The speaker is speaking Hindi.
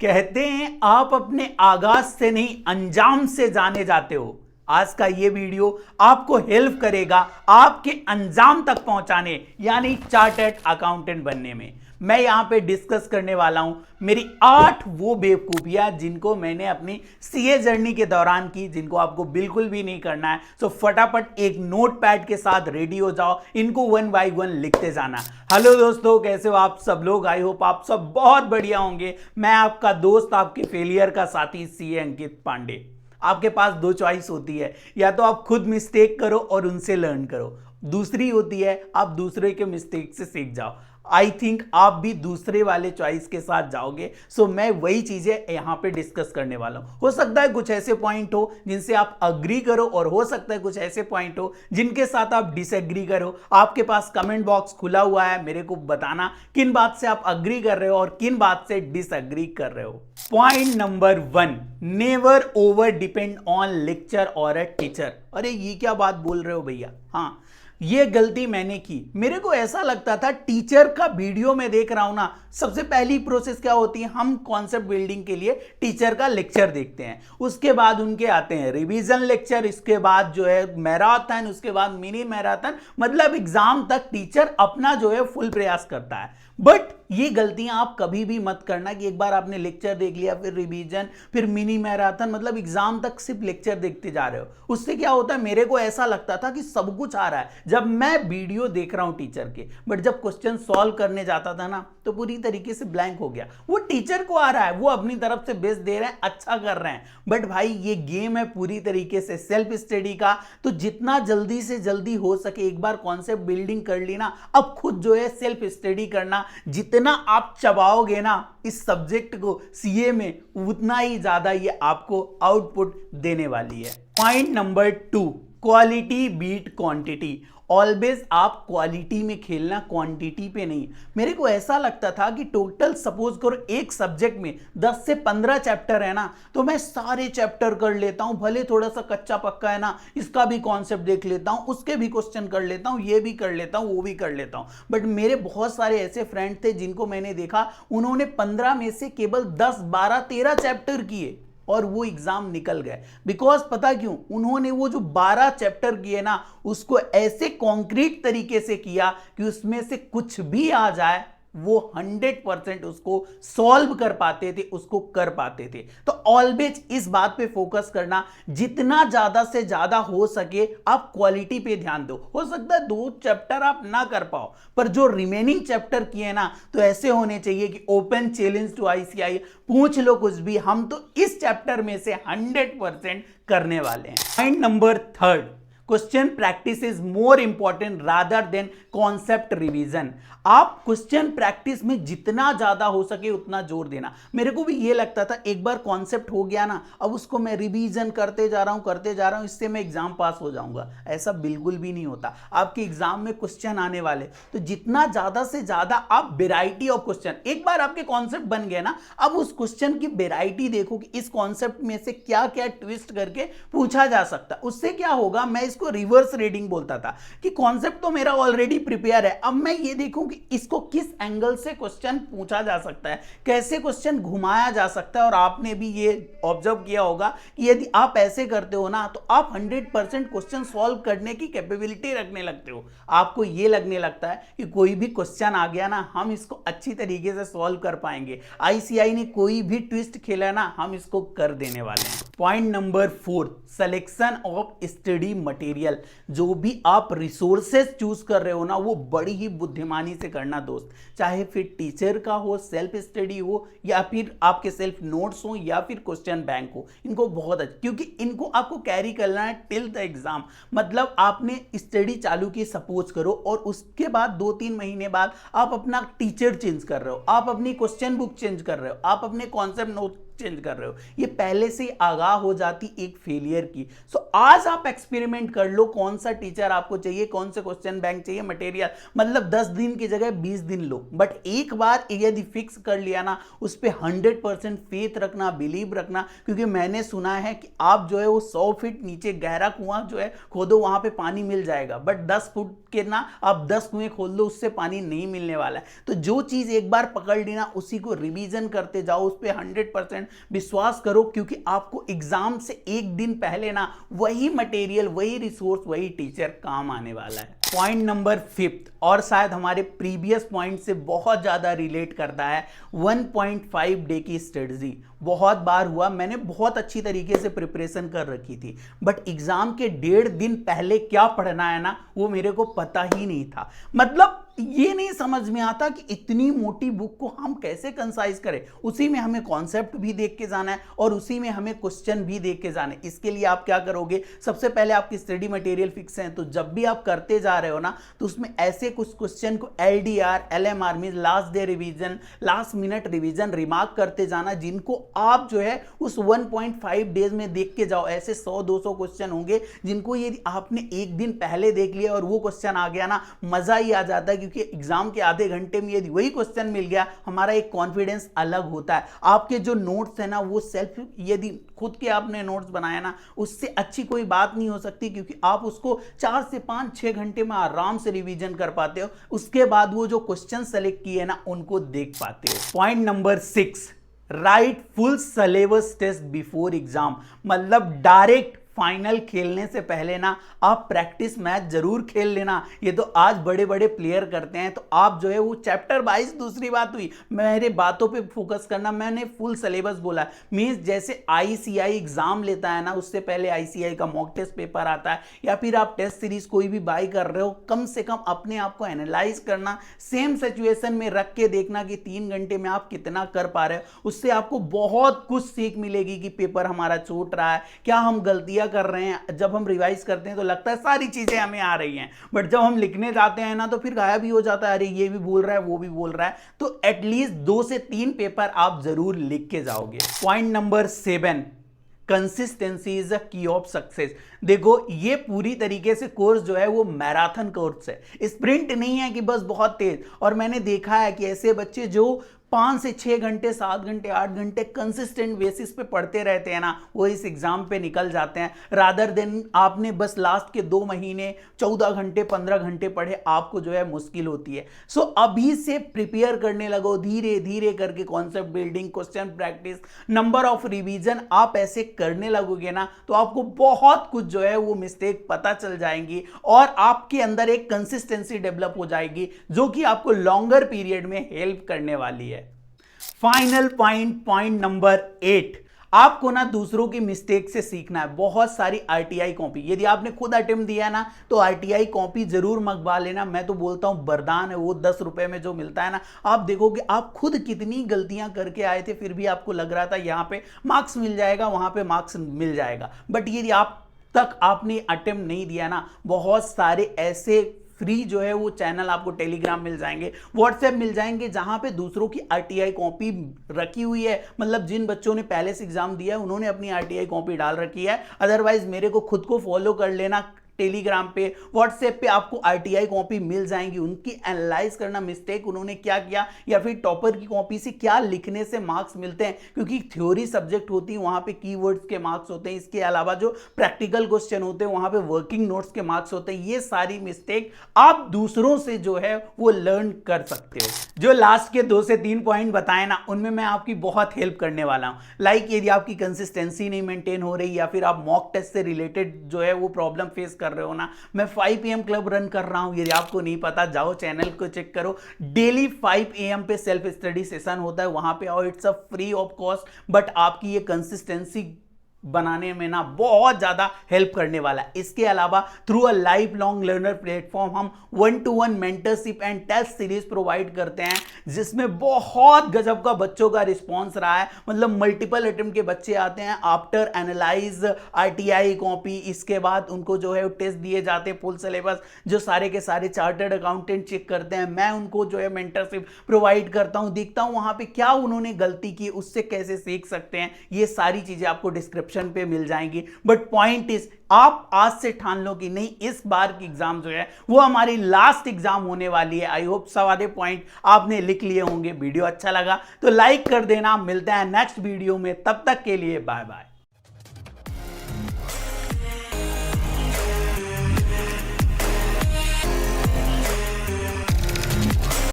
कहते हैं आप अपने आगाज से नहीं अंजाम से जाने जाते हो। आज का ये वीडियो आपको हेल्प करेगा आपके अंजाम तक पहुंचाने यानी चार्टर्ड अकाउंटेंट बनने में। मैं यहां पे डिस्कस करने वाला हूं मेरी 8 वो बेवकूफियां जिनको मैंने अपनी सीए जर्नी के दौरान की, जिनको आपको बिल्कुल भी नहीं करना है। सो फटाफट एक नोटपैड के साथ रेडी हो जाओ, इनको 1 बाय 1 लिखते जाना। हेलो दोस्तों, कैसे हो आप सब लोग? आई होप आप सब बहुत बढ़िया होंगे। मैं आपका दोस्त, आपके फेलियर का साथी सीए अंकित पांडे। आपके पास दो चॉइस होती है, या तो आप खुद मिस्टेक करो और उनसे लर्न करो, दूसरी होती है आप दूसरे के मिस्टेक से सीख जाओ। आई थिंक आप भी दूसरे वाले चॉइस के साथ जाओगे। सो मैं वही चीजें यहां पे डिस्कस करने वाला हूं। हो सकता है कुछ ऐसे पॉइंट हो जिनसे आप अग्री करो, और हो सकता है कुछ ऐसे पॉइंट हो जिनके साथ आप डिसएग्री करो। आपके पास कमेंट बॉक्स खुला हुआ है, मेरे को बताना किन बात से आप अग्री कर रहे हो और किन बात से डिसएग्री कर रहे हो। Point number 1, never over depend on lecture और अ टीचर। अरे ये क्या बात बोल रहे हो भैया? हाँ, ये गलती मैंने की। मेरे को ऐसा लगता था टीचर का वीडियो में देख रहा हूं ना, सबसे पहली प्रोसेस क्या होती है, हम कॉन्सेप्ट बिल्डिंग के लिए टीचर का लेक्चर देखते हैं, उसके बाद उनके आते हैं रिवीजन लेक्चर, इसके बाद जो है मैराथन, उसके बाद मिनी मैराथन, मतलब एग्जाम तक टीचर अपना जो है फुल प्रयास करता है। बट ये गलतियां आप कभी भी मत करना कि एक बार आपने लेक्चर देख लिया, फिर रिवीजन, फिर मिनी मैराथन, मतलब एग्जाम तक सिर्फ लेक्चर देखते जा रहे हो। उससे क्या होता है, मेरे को ऐसा लगता था कि सब कुछ आ रहा है जब मैं वीडियो देख रहा हूं टीचर के, बट जब क्वेश्चन सॉल्व करने जाता था ना तो पूरी तरीके से ब्लैंक हो गया। वो टीचर को आ रहा है, वो अपनी तरफ से बेस्ट दे रहे हैं, अच्छा कर रहे हैं, बट भाई ये गेम है पूरी तरीके से सेल्फ स्टडी का। तो जितना जल्दी से जल्दी हो सके एक बार कॉन्सेप्ट बिल्डिंग कर ली ना, अब खुद जो है सेल्फ स्टडी करना। जितना आप चबाओगे ना इस सब्जेक्ट को सीए में, उतना ही ज्यादा ये आपको आउटपुट देने वाली है। Point number 2, quality beat quantity. Always आप क्वालिटी में खेलना, क्वांटिटी पे नहीं। मेरे को ऐसा लगता था कि टोटल सपोज करो एक सब्जेक्ट में 10 से 15 चैप्टर है ना, तो मैं सारे चैप्टर कर लेता हूं, भले थोड़ा सा कच्चा पक्का है ना, इसका भी कॉन्सेप्ट देख लेता हूं, उसके भी क्वेश्चन कर लेता हूं, ये भी कर लेता हूं, वो भी कर लेता हूं। बट मेरे बहुत सारे ऐसे फ्रेंड थे जिनको मैंने देखा, उन्होंने 15 में से केवल 10, 12, 13 चैप्टर किए और वो एग्जाम निकल गए। बिकॉज पता क्यों? उन्होंने वो जो 12 चैप्टर किए ना, उसको ऐसे कॉन्क्रीट तरीके से किया कि उसमें से कुछ भी आ जाए वो 100% उसको सॉल्व कर पाते थे, उसको कर पाते थे। तो ऑलवेज इस बात पे फोकस करना, जितना ज्यादा से ज्यादा हो सके आप क्वालिटी पे ध्यान दो। हो सकता है 2 चैप्टर आप ना कर पाओ, पर जो रिमेनिंग चैप्टर किए ना, तो ऐसे होने चाहिए कि ओपन चैलेंज टू आईसीआई, पूछ लो कुछ भी, हम तो इस चैप्टर में से 100% करने वाले हैं। Point number 3, question practice is more important rather than concept revision. आप क्वेश्चन प्रैक्टिस में जितना ज्यादा हो सके उतना जोर देना। मेरे को भी ये लगता था एक बार कॉन्सेप्ट हो गया ना, अब उसको मैं रिवीजन करते जा रहा हूं, इससे मैं एग्जाम पास हो जाऊंगा। ऐसा बिल्कुल भी नहीं होता। आपके एग्जाम में क्वेश्चन आने वाले, तो जितना ज्यादा से ज्यादा आप वेराइटी ऑफ क्वेश्चन, एक बार आपके कॉन्सेप्ट बन गए ना, अब उस क्वेश्चन की वेराइटी देखो कि इस कॉन्सेप्ट में से क्या क्या ट्विस्ट करके पूछा जा सकता है। उससे क्या होगा, मैं इसको रिवर्स रीडिंग बोलता था कि कॉन्सेप्ट तो मेरा ऑलरेडी प्रिपेयर है, अब मैं ये देखूं कि इसको किस एंगल से क्वेश्चन पूछा जा सकता है, कैसे क्वेश्चन घुमाया जा सकता है। और आपने भी ये ऑब्जर्व किया होगा कि यदि आप ऐसे करते हो ना, तो आप 100% क्वेश्चन सॉल्व करने की कैपेबिलिटी रखने लगते हो। आपको ये लगने लगता है कि कोई भी क्वेश्चन आ गया ना, हम इसको अच्छी तरीके से सॉल्व कर पाएंगे। आईसीआई ने कोई भी ट्विस्ट खेला ना, हम इसको कर देने वाले हैं। Point number 4, selection of study material. जो भी आप रिसोर्सेज चूज कर रहे हो ना, वो बड़ी ही बुद्धिमानी से करना दोस्त। चाहे फिर टीचर का हो, सेल्फ स्टडी हो, या फिर आपके सेल्फ नोट्स हो, या फिर क्वेश्चन बैंक हो, इनको बहुत अच्छा, क्योंकि इनको आपको कैरी करना है टिल द एग्जाम। मतलब आपने स्टडी चालू की सपोज करो, और उसके बाद 2-3 महीने बाद आप अपना टीचर चेंज कर रहे हो, आप अपनी क्वेश्चन बुक चेंज कर रहे हो, आप अपने कॉन्सेप्ट नोट चेंज कर रहे हो, ये पहले से आगाह हो जाती एक फेलियर की। सो आज आप एक्सपेरिमेंट कर लो, कौन सा टीचर आपको चाहिए, कौन से क्वेश्चन बैंक चाहिए, मटेरियल, मतलब 10 दिन की जगह 20 दिन लो, बट एक बार यदि फिक्स कर लिया ना, उस पर 100% फेथ रखना, बिलीव रखना, क्योंकि मैंने सुना है कि आप जो है वो 100 फीट नीचे गहरा कुआं जो है खोदो, वहां पे पानी मिल जाएगा, बट 10 फुट के ना आप 10 कुएं खोद लो, उससे पानी नहीं मिलने वाला है। तो जो चीज एक बार पकड़ ली ना, उसी को रिवीजन करते जाओ, उस पर 100% विश्वास करो, क्योंकि आपको एग्जाम से एक दिन पहले ना वही मटेरियल, वही रिसोर्स, वही टीचर काम आने वाला है। पॉइंट नंबर 5, और शायद हमारे प्रीवियस पॉइंट से बहुत ज्यादा रिलेट करता है, 1.5 डे की स्ट्रेटजी। बहुत बार हुआ, मैंने बहुत अच्छी तरीके से प्रिपरेशन कर रखी थी, बट एग्जाम के 1.5 दिन पहले क्या पढ़ना है ना, वो मेरे को पता ही नहीं था। मतलब ये नहीं समझ में आता कि इतनी मोटी बुक को हम कैसे कंसाइज करें। उसी में हमें कॉन्सेप्ट भी देख के जाना है और उसी में हमें क्वेश्चन भी देख के जाना है। इसके लिए आप क्या करोगे, सबसे पहले आपकी स्टडी मटेरियल फिक्स है, तो जब भी आप करते जा रहे हो ना, तो उसमें ऐसे कुछ क्वेश्चन को LDR LMR means last day revision, last minute revision, remark करते जाना, जिनको आप जो है उस 1.5 डेज में देख के जाओ। ऐसे 100-200 क्वेश्चन होंगे जिनको यदि आपने एक दिन पहले देख लिया और वो क्वेश्चन आ गया ना, मजा ही आ जाता है, क्योंकि एग्जाम के आधे घंटे में यदि वही क्वेश्चन मिल गया, हमारा एक कॉन्फिडेंस अलग होता है। आपके जो नोट्स है ना, वो सेल्फ, यदि खुद के आपने नोट्स बनाया ना, उससे अच्छी कोई बात नहीं हो सकती, क्योंकि आप उसको 4 से 5-6 घंटे में आराम से रिवीजन कर पाते हो। उसके बाद वो जो क्वेश्चन सेलेक्ट किए ना, उनको देख पाते हो। Point number 6, write full syllabus test before exam. मतलब डायरेक्ट फाइनल खेलने से पहले ना आप प्रैक्टिस मैच जरूर खेल लेना। ये तो आज बड़े बड़े प्लेयर करते हैं, तो आप जो है वो चैप्टर वाइज, दूसरी बात हुई, मेरे बातों पे फोकस करना, मैंने फुल सिलेबस बोला। मींस जैसे ICI एग्जाम लेता है ना, उससे पहले ICI का मॉक टेस्ट पेपर आता है, या फिर आप टेस्ट सीरीज कोई भी बाय कर रहे हो, कम से कम अपने आप को एनालाइज करना, सेम सिचुएशन में रख के देखना कि 3 घंटे में आप कितना कर पा रहे हो। उससे आपको बहुत कुछ सीख मिलेगी कि पेपर हमारा छूट रहा है, क्या हम गलतियां कर रहे हैं। जब हम रिवाइज करते हैं तो लगता है सारी चीजें हमें आ रही हैं, बट जब हम लिखने जाते हैं ना, तो फिर गायब भी हो जाता है, अरे ये भी बोल रहा है, वो भी बोल रहा है। तो एटलीस्ट 2 से 3 पेपर आप जरूर लिख के जाओगे। Point number 7, consistency is a की ऑफ सक्सेस। देखो, ये पूरी तरीके से कोर्स जो है वो मैराथन कोर्स है, स्प्रिंट नहीं है कि बस बहुत तेज। और मैंने देखा है कि ऐसे बच्चे जो 5 से 6 घंटे, 7 घंटे, 8 घंटे कंसिस्टेंट बेसिस पे पढ़ते रहते हैं ना, वो इस एग्जाम पे निकल जाते हैं। रादर देन आपने बस लास्ट के 2 महीने 14 घंटे, 15 घंटे पढ़े, आपको जो है मुश्किल होती है। सो अभी से प्रिपेयर करने लगो, धीरे धीरे करके concept building, question practice, number of revision, आप ऐसे करने लगोगे ना, तो आपको बहुत कुछ जो है वो मिस्टेक पता चल जाएंगी और आपके अंदर एक कंसिस्टेंसी डेवलप हो जाएगी, जो कि आपको लॉन्गर पीरियड में हेल्प करने वाली है। फाइनल पॉइंट नंबर 8, आपको ना दूसरों की मिस्टेक से सीखना है। बहुत सारी RTI कॉपी, यदि आपने खुद अटेम्प्ट दिया है ना, तो RTI कॉपी जरूर मंगवा लेना। मैं तो बोलता हूं वरदान है वो, 10 रुपए में जो मिलता है ना, आप देखोगे आप खुद कितनी गलतियां करके आए थे, फिर भी आपको लग रहा था यहां पे मार्क्स मिल जाएगा, वहां पे मार्क्स मिल जाएगा। बट यदि आप तक आपने अटेम्प्ट नहीं दिया ना, बहुत सारे ऐसे फ्री जो है वो चैनल आपको टेलीग्राम मिल जाएंगे, व्हाट्सएप मिल जाएंगे, जहां पे दूसरों की RTI कॉपी रखी हुई है। मतलब जिन बच्चों ने पहले से एग्जाम दिया है, उन्होंने अपनी RTI कॉपी डाल रखी है। अदरवाइज मेरे को खुद को फॉलो कर लेना, टेलीग्राम पे, व्हाट्सएप पे आपको RTI कॉपी मिल जाएंगी। उनकी एनालाइज करना, मिस्टेक उन्होंने क्या किया, या फिर टॉपर की कॉपी से क्या लिखने से मार्क्स मिलते हैं, क्योंकि थ्योरी सब्जेक्ट होती है, वहां पे कीवर्ड्स के मार्क्स होते हैं। इसके अलावा जो प्रैक्टिकल क्वेश्चन होते हैं, वहां पे वर्किंग नोट्स के मार्क्स होते हैं। ये सारी मिस्टेक आप दूसरों से जो है वो लर्न कर सकते हो। जो लास्ट के 2 से 3 पॉइंट बताए ना, उनमें मैं आपकी बहुत हेल्प करने वाला हूं। लाइक यदि आपकी कंसिस्टेंसी नहीं मेंटेन हो रही, या फिर आप मॉक टेस्ट से रिलेटेड जो है वो प्रॉब्लम फेस कर रहे हो ना, मैं 5 PM क्लब रन कर रहा हूं। यदि आपको नहीं पता, जाओ चैनल को चेक करो। डेली 5 AM पे सेल्फ स्टडी सेशन होता है, वहां पे आओ, it's a free of cost. But आपकी ये कंसिस्टेंसी बनाने में ना बहुत ज्यादा हेल्प करने वाला है। इसके अलावा through a life long learner platform हम 1-to-1 mentorship and test series provide करते हैं, जिसमें बहुत गजब का बच्चों का रिस्पॉन्स रहा है। मतलब मल्टीपल अटेम्प्ट के बच्चे आते हैं, आफ्टर एनालाइज आरटीआई कॉपी, इसके बाद उनको जो है टेस्ट दिए जाते हैं, फुल सिलेबस जो सारे के सारे चार्टर्ड अकाउंटेंट चेक करते हैं। मैं उनको जो है मेंटरशिप प्रोवाइड करता हूं, देखता हूं वहां पे क्या उन्होंने गलती की, उससे कैसे सीख सकते हैं। ये सारी चीजें आपको डिस्क्रिप्शन पे मिल जाएंगी। बट पॉइंट इज, आप आज से ठान लो कि नहीं, इस बार की एग्जाम जो है वो हमारी लास्ट एग्जाम होने वाली है। आई होप सारे पॉइंट आपने लिख लिए होंगे। वीडियो अच्छा लगा तो लाइक कर देना। मिलते हैं नेक्स्ट वीडियो में, तब तक के लिए बाय बाय।